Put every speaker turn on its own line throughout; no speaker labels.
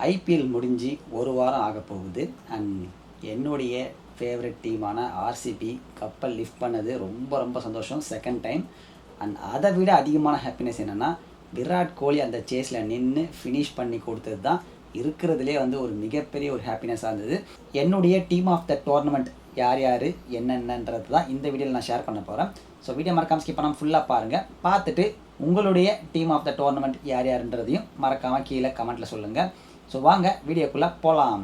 IPL முடிஞ்சு ஒரு வாரம் ஆக போகுது. அண்ட் என்னுடைய ஃபேவரட் டீமான ஆர்சிபி கப்பை லிஃப்ட் பண்ணது ரொம்ப ரொம்ப சந்தோஷம். Second time. அண்ட் அதை விட அதிகமான ஹாப்பினஸ் என்னென்னா, விராட் கோலி அந்த சேஸில் நின்று ஃபினிஷ் பண்ணி கொடுத்தது தான் இருக்கிறதுலே ஒரு மிகப்பெரிய ஒரு ஹாப்பினஸாக இருந்தது. என்னுடைய டீம் ஆஃப் த டோர்னமெண்ட் யார் யார் என்னென்னன்றது தான் இந்த வீடியோவில் நான் ஷேர் பண்ண போகிறேன். ஸோ வீடியோ மறக்காமல் ஸ்கிப் பண்ணாமல் ஃபுல்லாக பாருங்கள். பார்த்துட்டு உங்களுடைய டீம் ஆஃப் த டோர்னமெண்ட் யார் யாருன்றதையும் மறக்காமல் கீழே கமெண்ட்டில் சொல்லுங்கள். ஸோ வாங்க வீடியோக்குள்ளே போகலாம்.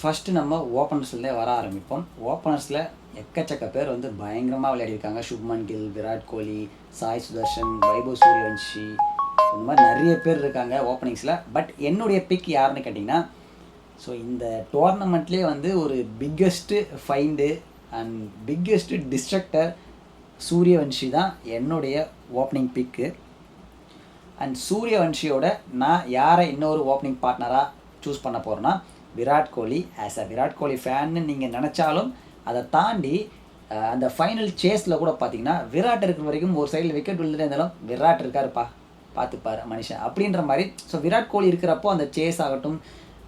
ஃபஸ்ட்டு நம்ம ஓப்பனர்ஸ்லேருந்தே வர ஆரம்பிப்போம். ஓப்பனர்ஸில் எக்கச்சக்க பேர் பயங்கரமாக விளையாடிருக்காங்க. சுப்மன் கில், விராட் கோலி, சாய் சுதர்ஷன், வைபவ் சூரியவன்ஷி, இந்த மாதிரி நிறைய பேர் இருக்காங்க ஓப்பனிங்ஸில். பட் என்னுடைய பிக் யாருன்னு கேட்டிங்கன்னா, ஸோ இந்த டோர்னமெண்ட்லேயே ஒரு biggest find and biggest destructor Suryavanshi தான் என்னுடைய ஓப்பனிங் பிக்கு. அண்ட் சூரியவன்ஷியோட நான் யாரை இன்னொரு ஓப்பனிங் பார்ட்னராக சூஸ் பண்ண போகிறேன்னா விராட் கோலி. ஆஸ் அ விராட் கோலி ஃபேன்னு நீங்கள் நினச்சாலும் அதை தாண்டி அந்த ஃபைனல் சேஸில் கூட பார்த்தீங்கன்னா விராட் இருக்கிற வரைக்கும் ஒரு சைடில் விக்கெட் விழுந்துட்டு இருந்தாலும் விராட் இருக்காருப்பா, பார்த்துப்பார் மனுஷன் அப்படின்ற மாதிரி. ஸோ விராட் கோலி இருக்கிறப்போ அந்த சேஸ் ஆகட்டும்,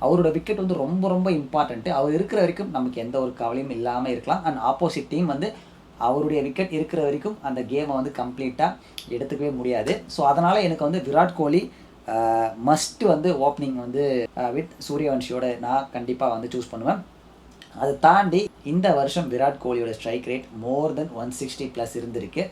அவரோட விக்கெட் ரொம்ப ரொம்ப இம்பார்ட்டண்ட்டு. அவர் இருக்கிற வரைக்கும் நமக்கு எந்த ஒரு கவலையும் இல்லாமல் இருக்கலாம். அண்ட் ஆப்போசிட் டீம் அவருடைய விக்கெட் இருக்கிற வரைக்கும் அந்த கேமை கம்ப்ளீட்டாக எடுத்துக்கவே முடியாது. ஸோ அதனால் எனக்கு Virat Kohli must opening with சூரியவன்ஷியோட நான் கண்டிப்பாக சூஸ் பண்ணுவேன். அதை தாண்டி இந்த வருஷம் விராட் கோலியோட ஸ்ட்ரைக் ரேட் மோர் தென் 160+ இருந்திருக்கு.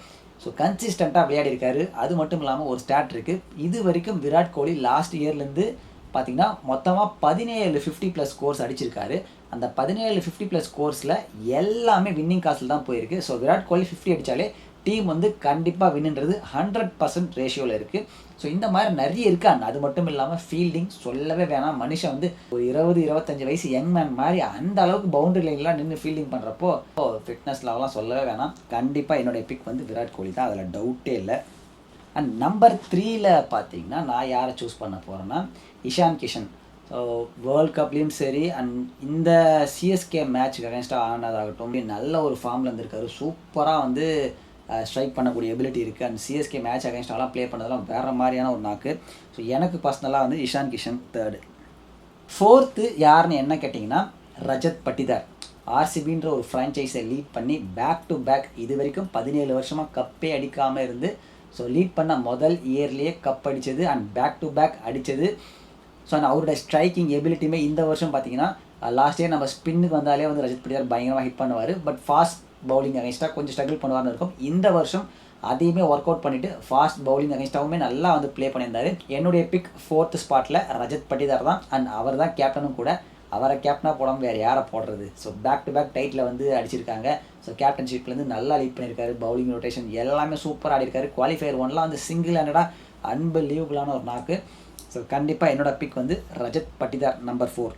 ஸோ கன்சிஸ்டண்ட்டாக விளையாடிருக்காரு. அது மட்டும் இல்லாமல் ஒரு ஸ்டாட் இருக்குது. இது வரைக்கும் விராட் கோலி லாஸ்ட் இயர்லேருந்து பார்த்திங்கன்னா மொத்தமாக 17 50+ ஸ்கோர்ஸ் அடிச்சிருக்காரு. அந்த 17 50+ ஸ்கோர்ஸில் எல்லாமே வின்னிங் காசில் தான் போயிருக்கு. ஸோ விராட் கோலி 50 அடித்தாலே டீம் கண்டிப்பாக வின்னுன்றது 100% ரேஷியோவில் இருக்குது. ஸோ இந்த மாதிரி நிறைய இருக்குது. அது மட்டும் இல்லாமல் ஃபீல்டிங் சொல்லவே வேணாம். மனுஷன் ஒரு 20-25 வயசு யங் மேன் மாதிரி அந்த அளவுக்கு பவுண்டரி லைன்லாம் நின்று ஃபீல்டிங் பண்ணுறப்போ ஃபிட்னஸ் லெவலாம் சொல்லவே வேணாம். கண்டிப்பாக என்னுடைய பிக் விராட் கோலி தான், அதில் டவுட்டே இல்லை. அண்ட் நம்பர் 3ல் பார்த்தீங்கன்னா நான் யாரை சூஸ் பண்ண போகிறேன்னா இஷான் கிஷன். ஸோ வேர்ல்ட் கப்லேயும் சரி அண்ட் இந்த சிஎஸ்கே மேட்ச்சுக்கு அகேன்ஸ்டாக ஆனதாகட்டும் நல்ல ஒரு ஃபார்மில் இருந்திருக்காரு. சூப்பராக ஸ்ட்ரைக் பண்ணக்கூடிய எபிலிட்டி இருக்குது. அண்ட் சிஎஸ்கே மேட்ச் அகேன்ஸ்டாலாம் ப்ளே பண்ணதெல்லாம் வேறு மாதிரியான ஒரு நாக்கு. ஸோ எனக்கு பர்சனலாக இஷான் கிஷன் 3rd. 4th யாருன்னு என்ன கேட்டிங்கன்னா ரஜத் பட்டிதார். ஆர்சிபின்ற ஒரு ஃப்ரான்ச்சைஸை லீட் பண்ணி பேக் டு பேக் இது வரைக்கும் 17 வருஷமாக கப்பே அடிக்காமல் இருந்து ஸோ லீட் பண்ண முதல் இயர்லேயே கப் அடித்தது அண்ட் பேக் டு பேக் அடித்தது. ஸோ அவரோட ஸ்ட்ரைக்கிங் எபிலிட்டியுமே இந்த வருஷம் பார்த்தீங்கன்னா லாஸ்ட் இயர் நம்ம ஸ்பின்னுக்கு வந்தாலே ரஜத் பட்டிதார் பயங்கரமாக ஹிட் பண்ணுவார். பட் ஃபாஸ்ட் பவுலிங் அகேன்ஸ்டாக கொஞ்சம் ஸ்ட்ரகிள் பண்ணுவார்னு இருக்கும். இந்த வருஷம் அதையுமே ஒர்க் அவுட் பண்ணிவிட்டு ஃபாஸ்ட் பவுலிங் அகேன்ஸ்டாகவுமே நல்லா ப்ளே பண்ணியிருந்தார். என்னுடைய பிக் 4th ஸ்பாட்டில் ரஜத் பட்டிதார் தான். அண்ட் அவர் தான் கேப்டனும் கூட. அவரை கேப்டனாக போடாமல் வேறு யாரை போடுறது. So back to back title அடிச்சிருக்காங்க. ஸோ கேப்டன்ஷிப்லேருந்து நல்லா லீட் பண்ணியிருக்காரு. பவுலிங் ரொட்டேஷன் எல்லாமே சூப்பராக ஆடிருக்காரு. குவாலிஃபயர் 1லாம் சிங்கிள் ஹேண்டடாக அன்பலீவபிளான ஒரு நாக்கு. ஸோ கண்டிப்பாக என்னோட pick Rajat Patidar number 4.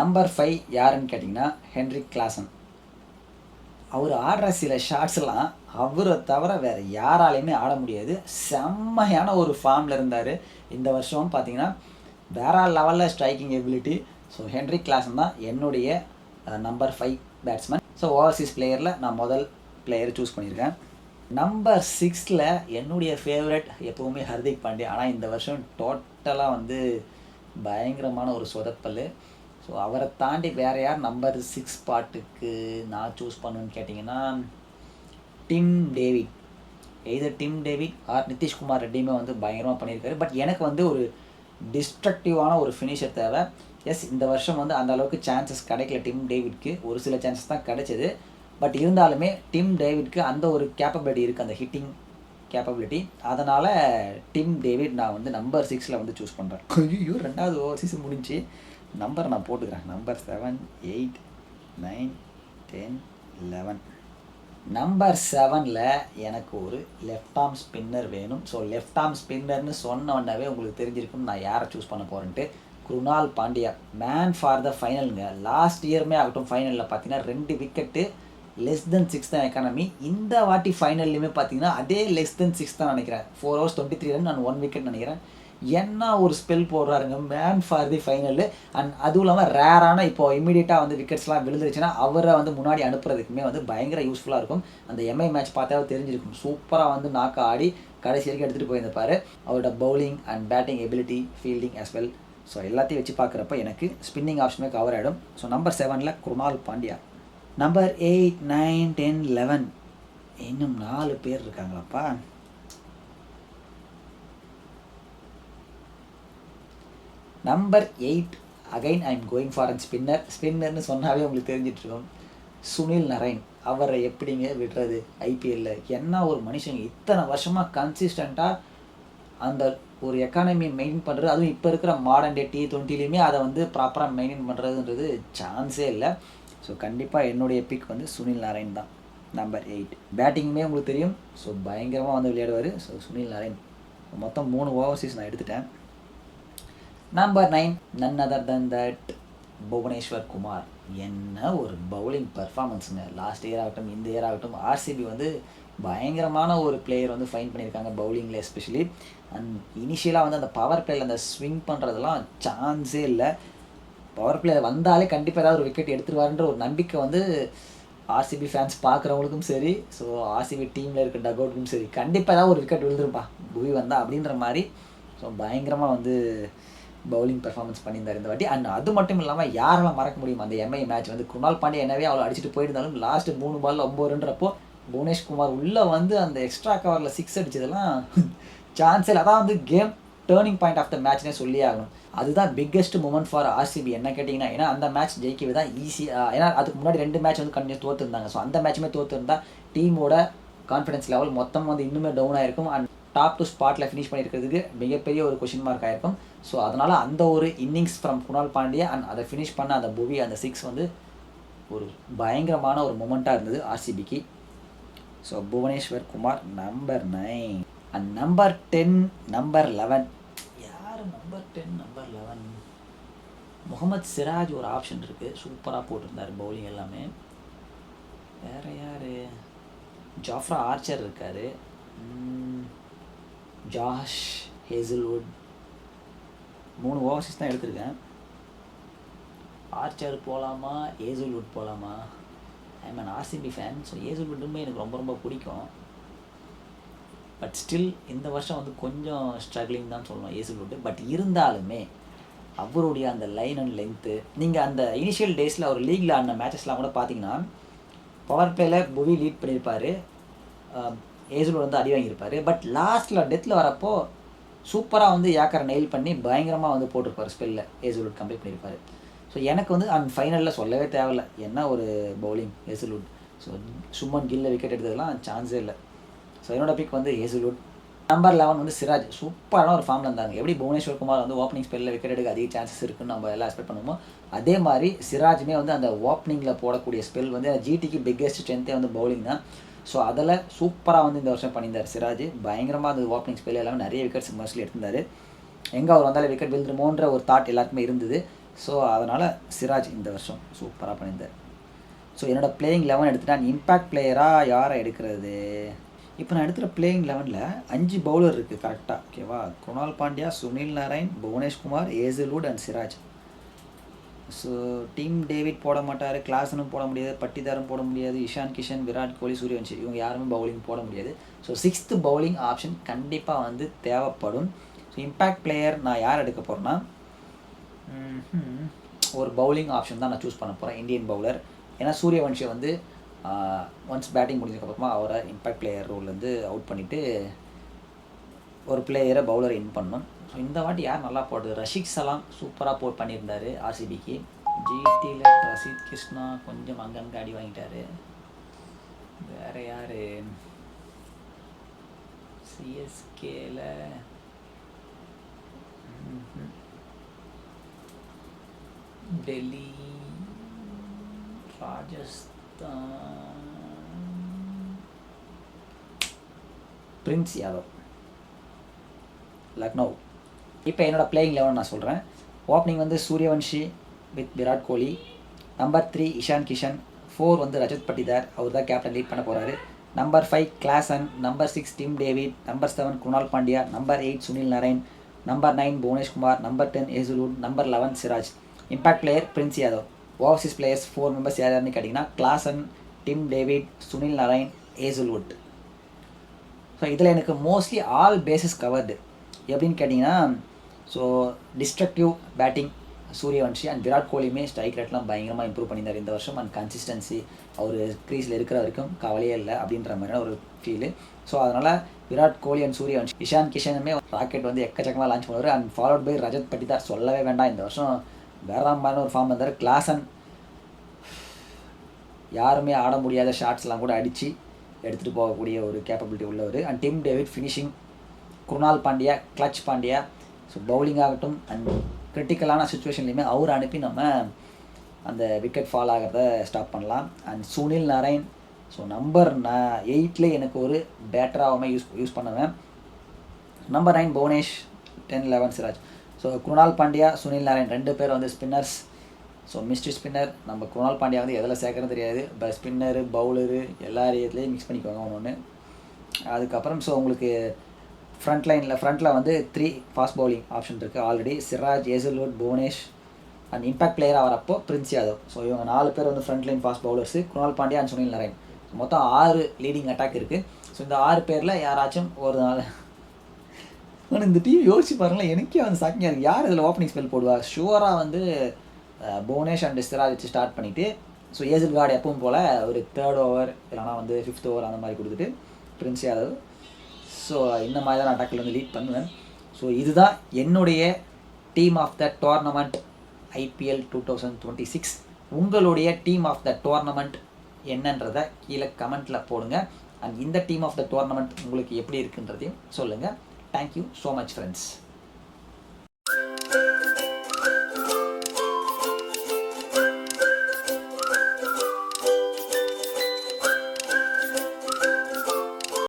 Number 5 யாருன்னு கேட்டிங்கன்னா ஹென்ரிக் கிளாசன். அவர் ஆடுற சில ஷாட்ஸ்லாம் அவரை தவிர வேறு யாராலையுமே ஆட முடியாது. செம்மையான ஒரு ஃபார்மில் இருந்தார். இந்த வருஷம் பார்த்தீங்கன்னா வேறு லெவலில் striking ability. So Henrik Klaasen தான் என்னுடைய நம்பர் 5 பேட்ஸ்மேன். ஸோ ஓவர்சீஸ் பிளேயரில் நான் முதல் பிளேயர் சூஸ் பண்ணியிருக்கேன். நம்பர் 6ல் என்னுடைய ஃபேவரட் எப்போவுமே ஹர்திக் பாண்டியா. ஆனால் இந்த வருஷம் டோட்டலாக பயங்கரமான ஒரு சொதப்பல். ஸோ அவரை தாண்டி வேறு யார் நம்பர் 6 ஸ்பாட்டுக்கு நான் சூஸ் பண்ணுவேன்னு கேட்டிங்கன்னா Tim David. Either Tim David or Nitish Kumar ரெட்டியுமே பயங்கரமாக பண்ணியிருக்காரு. பட் எனக்கு ஒரு டிஸ்ட்ரக்டிவான ஒரு ஃபினிஷர் தேவை. எஸ், இந்த வருஷம் அந்த அளவுக்கு சான்சஸ் கிடைக்கல டிம் டேவிட்க்கு. ஒரு சில சான்சஸ் தான் கிடைச்சது. பட் இருந்தாலுமே டிம் டேவிட்க்கு அந்த ஒரு கேப்பபிலிட்டி இருக்குது, அந்த ஹிட்டிங் கேப்பபிலிட்டி. அதனால் டிம் டேவிட் நான் நம்பர் 6ல் சூஸ் பண்ணுறேன். ஐயோ, 2வது ஓவர்சீஸ் முடிஞ்சு நம்பர் நான் போட்டுக்கிறேன். நம்பர் 7, 8, 9, 10, 11. நம்பர் 7ல் எனக்கு ஒரு லெஃப்ட் ஆர்ம் ஸ்பின்னர் வேணும். ஸோ லெஃப்ட் ஆர்ம் ஸ்பின்னர்னு சொன்னோன்னே உங்களுக்கு தெரிஞ்சிருக்கும் நான் யாரை சூஸ் பண்ண போகிறேன்ட்டு. Krunal Pandya, man for the ஃபைனலுங்க. லாஸ்ட் இயருமே ஆகட்டும் ஃபைனலில் பார்த்தீங்கன்னா 2 விக்கெட்டு லெஸ் தென் 6 தான் எக்கானமி. இந்த வாட்டி ஃபைனல்லையுமே பார்த்தீங்கன்னா அதே லெஸ் தென் 6 தான் நினைக்கிறேன். 4 overs 23 run நான் 1 wicket நினைக்கிறேன். என்ன ஒரு ஸ்பெல் போடுறாருங்க, man for the final. And அதுவும் இல்லாமல் ரேரான இப்போ இமீடியட்டாக விக்கெட்ஸ்லாம் விழுந்துருச்சுன்னா அவரை முன்னாடி அனுப்புறதுக்குமே பயங்கர யூஸ்ஃபுல்லாக இருக்கும். அந்த எம்ஐ மேட்ச் பார்த்தாவே தெரிஞ்சிருக்கும். சூப்பராக நாக்க ஆடி கடைசி வரைக்கும் எடுத்துகிட்டு போயிருப்பார். அவரோட bowling and batting ability, fielding as well. So எல்லாத்தையும் வச்சு பார்க்குறப்ப எனக்கு ஸ்பின்னிங் ஆப்ஷனுமே கவர் ஆகிடும். So number 7 Krunal Pandya. Number 8, 9, 10, 11 இன்னும் 4 பேர் இருக்காங்களாப்பா. Number 8 again I am going for an ஸ்பின்னர்னு சொன்னாவே உங்களுக்கு தெரிஞ்சிட்ருக்கோம். சுனில் நரைன். அவரை எப்படிங்க விடுறது? ஐபிஎல்ல என்ன ஒரு மனுஷங்க இத்தனை வருஷமாக கன்சிஸ்டண்ட்டாக அந்த ஒரு எக்கானமியை மெயின்டைன் பண்ணுறது, அதுவும் இப்போ இருக்கிற மாடர்ன் டே T20லையுமே அதை வந்து ப்ராப்பராக மெயின்டைன் பண்ணுறதுன்றது சான்ஸே இல்லை. ஸோ கண்டிப்பாக என்னுடைய பிக் வந்து சுனில் நரைன் தான். நம்பர் 8 பேட்டிங்குமே உங்களுக்கு தெரியும். ஸோ பயங்கரமாக வந்து விளையாடுவார். So Sunil Narain. மொத்தம் 3 ஓவர்சீஸ் நான் எடுத்துட்டேன். நம்பர் 9 நன் அதர் தன் தட் புவனேஸ்வர் குமார். என்ன ஒரு பவுலிங் பர்ஃபார்மன்ஸுங்க. லாஸ்ட் இயர் ஆகட்டும் இந்த இயர் ஆகட்டும் ஆர்சிபி வந்து பயங்கரமான ஒரு பிளேயர் வந்து ஃபைன் பண்ணியிருக்காங்க பவுலிங்கில் எஸ்பெஷலி. அண்ட் இனிஷியலாக வந்து அந்த பவர் பிளேயில் அந்த ஸ்விங் பண்ணுறதெல்லாம் சான்ஸே இல்லை. பவர் பிளேயர் வந்தாலே கண்டிப்பாக ஏதாவது ஒரு விக்கெட் எடுத்துருவாருன்ற ஒரு நம்பிக்கை வந்து ஆர்சிபி ஃபேன்ஸ் பார்க்குறவங்களுக்கும் சரி, ஸோ ஆர்சிபி டீமில் இருக்க டக் அவுட்டுக்கும் சரி, கண்டிப்பாக ஏதாவது ஒரு விக்கெட் விழுந்துருப்பா புவி வந்தால் அப்படின்ற மாதிரி. ஸோ பயங்கரமாக வந்து பவுலிங் பெர்ஃபார்மன்ஸ் பண்ணியிருந்தார் இந்த வாட்டி. அண்ட் அது மட்டும் இல்லாமல் யாரெல்லாம் மறக்க முடியும் அந்த எம்ஐ மேட்ச் வந்து குருணால் பாண்டியா என்னவே அவ்வளோ அடிச்சுட்டு போயிருந்தாலும் லாஸ்ட்டு 3 பால் 9 ரன்றப்போ புவனேஷ்குமார் உள்ளே வந்து அந்த எக்ஸ்ட்ரா கவரில் 6 அடிச்சதெல்லாம் சான்ஸே இல்லை. அதான் வந்து game turning point of the மேட்ச்னே சொல்லி ஆகணும். அதுதான் பிக்கெஸ்ட் மூமெண்ட் ஃபார் ஆர்சிபி என்ன கேட்டிங்கன்னா. ஏன்னா அந்த மேட்ச் ஜெயிக்கவே தான் ஈஸியாக. ஏன்னா அதுக்கு முன்னாடி 2 மேட்ச் வந்து கண்டினியூ தோற்றுருந்தாங்க. ஸோ அந்த மேட்சுமே தோற்றுருந்தா டீமோட கான்ஃபிடன்ஸ் லெவல் மொத்தம் வந்து இன்னுமே டவுன் ஆகிருக்கும். அண்ட் டாப் டு ஸ்பாட்டில் ஃபினிஷ் பண்ணியிருக்கிறதுக்கு மிகப்பெரிய ஒரு கொஷின் மார்க் ஆகிருக்கும். ஸோ அதனால் அந்த ஒரு innings from Krunal Pandya and அதை ஃபினிஷ் பண்ண அந்த புவி அந்த 6 வந்து ஒரு பயங்கரமான ஒரு மொமெண்ட்டாக இருந்தது ஆர்சிபிக்கு. So Bhuvneshwar Kumar number 9. And number 10 number 11 யார்? நம்பர் 10 நம்பர் 11 முகமது சிராஜ் ஒரு ஆப்ஷன் இருக்குது. சூப்பராக போட்டிருந்தார் பவுலிங் எல்லாமே. வேறு யார்? ஜாஃப்ரா ஆர்ச்சர் இருக்கார். ஜாஷ் ஹேசல்வுட் 3 ஓவர்சீஸ் தான் எடுத்திருக்கேன். ஆர்ச்சர் போகலாமா ஹேசல்வுட் போகலாமா? ஐ மீன் ஆர்சிபி ஃபேன். ஸோ ஹேசல்வுட்டுமே எனக்கு ரொம்ப ரொம்ப பிடிக்கும். பட் ஸ்டில் இந்த வருஷம் வந்து கொஞ்சம் ஸ்ட்ரகிளிங் தான் சொல்லணும் ஹேசல்வுட். பட் இருந்தாலுமே அவருடைய அந்த லைன் அண்ட் லென்த்து, நீங்கள் அந்த இனிஷியல் டேஸில் அவர் லீகில் ஆடின மேட்சஸ்லாம் கூட பார்த்தீங்கன்னா பவர் பிளேயில் புவி லீட் பண்ணியிருப்பார், ஹேசல்வுட் வந்து அடி வாங்கியிருப்பார். பட் லாஸ்ட்டில் டெத்தில் வரப்போ சூப்பராக வந்து ஏக்கரை நெயில் பண்ணி பயங்கரமாக வந்து போட்டிருப்பார் ஸ்பெல்லில். ஹேசல்வுட் கம்ப்ளீட் பண்ணியிருப்பார். ஸோ எனக்கு வந்து அந்த ஃபைனலில் சொல்லவே தேவையில்லை என்ன ஒரு பவுலிங் ஹேசல்வுட். ஸோ சுமன் கில்ல விக்கெட் எடுத்ததெல்லாம் சான்ஸே இல்லை. ஸோ என்னோட பிக் வந்து ஹேசல்வுட். நம்பர் 11 வந்து சிராஜ். சூப்பரான ஒரு ஃபார்மில் இருந்தாங்க. எப்படி புவனேஸ்வர் குமார் வந்து ஓப்பனிங் ஸ்பெல்லில் விக்கெட் எடுக்க அதிக சான்சஸ் இருக்குன்னு நம்ம எல்லாம் எக்ஸ்பெக்ட் பண்ணுவோமோ அதே மாதிரி சிராஜுமே வந்து அந்த ஓப்பனிங்கில் போடக்கூடிய ஸ்பெல் வந்து ஜிடிக்கு பிக்கெஸ்ட் ஸ்ட்ரென்த்தே வந்து பவுலிங் தான். ஸோ அதில் சூப்பராக வந்து இந்த வருஷம் பண்ணியிருந்தார் சிராஜ். பயங்கரமாக அந்த ஓப்பனிங் ஸ்பெல் எல்லாமே நிறைய விக்கெட்ஸ் மோஸ்ட்லி எடுத்திருந்தார். எங்கே அவர் வந்தாலும் விக்கெட் விழுந்துருமோன்ற ஒரு தாட் எல்லாருக்குமே இருந்தது. ஸோ அதனால் சிராஜ் இந்த வருஷம் சூப்பராக பண்ணியிருந்தார். ஸோ என்னோடய பிளேயிங் 11 எடுத்துட்டேன். இம்பேக்ட் பிளேயராக யாரை எடுக்கிறது? இப்போ நான் எடுக்கிற பிளேயிங் 11ல் 5 பவுலர் இருக்குது கரெக்டாக. ஓகேவா? Krunal Pandya, Sunil Narain, Bhuvneshkumar, Hazlewood and Siraj. So team David போட மாட்டார், கிளாஸனும் போட முடியாது, பட்டிதாரும் போட முடியாது, இஷான் கிஷன், விராட் கோலி, சூரியவன்ஷி இவங்க யாருமே பவுலிங் போட முடியாது. ஸோ 6th பவுலிங் ஆப்ஷன் கண்டிப்பாக வந்து தேவைப்படும். ஸோ இம்பேக்ட் பிளேயர் நான் யார் எடுக்க போகிறேன்னா ஒரு பவுலிங் ஆப்ஷன் தான் நான் சூஸ் பண்ண போகிறேன், இந்தியன் பவுலர். ஏன்னா சூரியவன்ஷி வந்து ஒன்ஸ் பேட்டிங் முடிஞ்சதுக்கப்புறமா அவரை இம்பேக்ட் பிளேயர் ரோல்லேருந்து அவுட் பண்ணிவிட்டு ஒரு பிளேயரை பவுலரை இன் பண்ணணும். ஸோ இந்த வாட்டி யார் நல்லா போடுறது? ரஷிக் சலாம் சூப்பராக பண்ணியிருந்தார் ஆர்சிபிக்கு. ஜிடியில் ரஷீத் கிருஷ்ணா கொஞ்சம் அங்கங்கே அடி வாங்கிட்டார். வேறு யார்? சிஎஸ்கேல டெல்லி, ராஜஸ்தான், பிரின்ஸ் யாதவ், லக்னோ. இப்போ என்னோடய பிளேயிங் 11 நான் சொல்கிறேன். ஓப்பனிங் வந்து சூரியவன்ஷி வித் விராட் கோலி. நம்பர் 3 இஷான் கிஷன். 4 வந்து ரஜத் பட்டிதார், அவர் தான் கேப்டன் லீட் பண்ண போகிறாரு. Number 5 Klaasen. Number 6 Tim David. Number 7 Krunal Pandya. Number 8 Sunil Narine. Number 9 Bhuvneshkumar. Number 10 Hazlewood. Number 11 Siraj. Impact player Prince Yadav. Overseas players 4 members யாருன்னு கேட்டிங்கன்னா Klaasen, Tim David, Sunil Narine, Hazlewood. So இதில் எனக்கு மோஸ்ட்லி ஆல் பேசஸ் கவர்டு. எப்படின்னு கேட்டிங்கன்னா, so destructive batting Suryavanshi and Virat கோலியுமே strike ரேட்லாம் பயங்கரமாக இம்ப்ரூவ் பண்ணியிருந்தார் இந்த வருஷம். அண்ட் கன்சிஸ்டன்சி அவர் க்ரீஸில் இருக்கிற வரைக்கும் கவலையே இல்லை அப்படின்ற மாதிரியான ஒரு ஃபீலு. ஸோ அதனால் விராட் கோலி அண்ட் சூரியவன்ஷி, இஷான் கிஷனுமே ராக்கெட் வந்து எக்கச்சக்கமாக லான்ச் பண்ணுவார். And followed by Rajat Patidar, சொல்லவே வேண்டாம், இந்த வருஷம் வேற மாதிரியான ஒரு ஃபார்ம் வந்தார். கிளாசன் யாருமே ஆட முடியாத ஷாட்ஸ்லாம் கூட அடித்து எடுத்துகிட்டு போகக்கூடிய ஒரு கேப்பபிலிட்டி உள்ளவர். And Tim David finishing, Krunal Pandya, clutch Pandya, so bowling ஆகட்டும் அண்ட் கிரிட்டிக்கலான சுச்சுவேஷன்லையுமே அவர் அனுப்பி நம்ம அந்த விக்கெட் ஃபால் ஆகிறத ஸ்டாப் பண்ணலாம். And Sunil Narain, so number 8 எனக்கு ஒரு பேட்டராகவுமே யூஸ் பண்ணுவேன். நம்பர் 9 புவனேஷ், 10, 11 சிராஜ். ஸோ குருணால் பாண்டியா, சுனில் நரைன் 2 பேர் வந்து ஸ்பின்னர்ஸ். So mystery spinner. நம்ம குருணால் பாண்டியா வந்து எதில் சேர்க்கறது தெரியாது, ஸ்பின்னரு பவுலரு எல்லா ஏரியாத்துலேயும் மிக்ஸ் பண்ணிக்குவாங்க ஒன்று. அதுக்கப்புறம் ஸோ உங்களுக்கு ஃப்ரண்ட்டில் வந்து 3 ஃபாஸ்ட் பவுலிங் ஆப்ஷன் இருக்குது already. Siraj, Hazlewood, Bhuvnesh and impact பிளேயராக வரப்போ பிரின்ஸ் யாதவ். ஸோ இவங்க 4 பேர் வந்து front line fast bowlers. Krunal Pandya and Sunil Narain. மொத்தம் 6 லீடிங் அட்டாக் இருக்குது. ஸோ இந்த 6 பேரில் யாராச்சும் ஒரு நாள் ஆனால் இந்த டீம் யோசிச்சு பாருங்களேன், எனக்கே வந்து சாக்கிங்காக இருக்குது. யார் இதில் ஓப்பனிங் ஸ்பெல் போடுவார்? ஷுவராக வந்து புவனேஷ் அண்ட் சிராஜ் வச்சு ஸ்டார்ட் பண்ணிவிட்டு, ஸோ ஏசல் கார்டு எப்பவும் போல் ஒரு 3rd ஓவர் இல்லைனா வந்து 5th ஓவர் அந்த மாதிரி கொடுத்துட்டு பிரின்ஸ் யாதவ். ஸோ இந்த மாதிரி தான் நான் அட்டாக்கில் வந்து லீட் பண்ணுவேன். ஸோ இதுதான் என்னுடைய team of the tournament IPL 2026. உங்களுடைய டீம் ஆஃப் த டோர்னமெண்ட் என்னன்றதை கீழே கமெண்ட்டில் போடுங்க. அண்ட் இந்த டீம் ஆஃப் த டோர்னமெண்ட் உங்களுக்கு எப்படி இருக்குன்றதையும் சொல்லுங்கள். Thank you so much friends.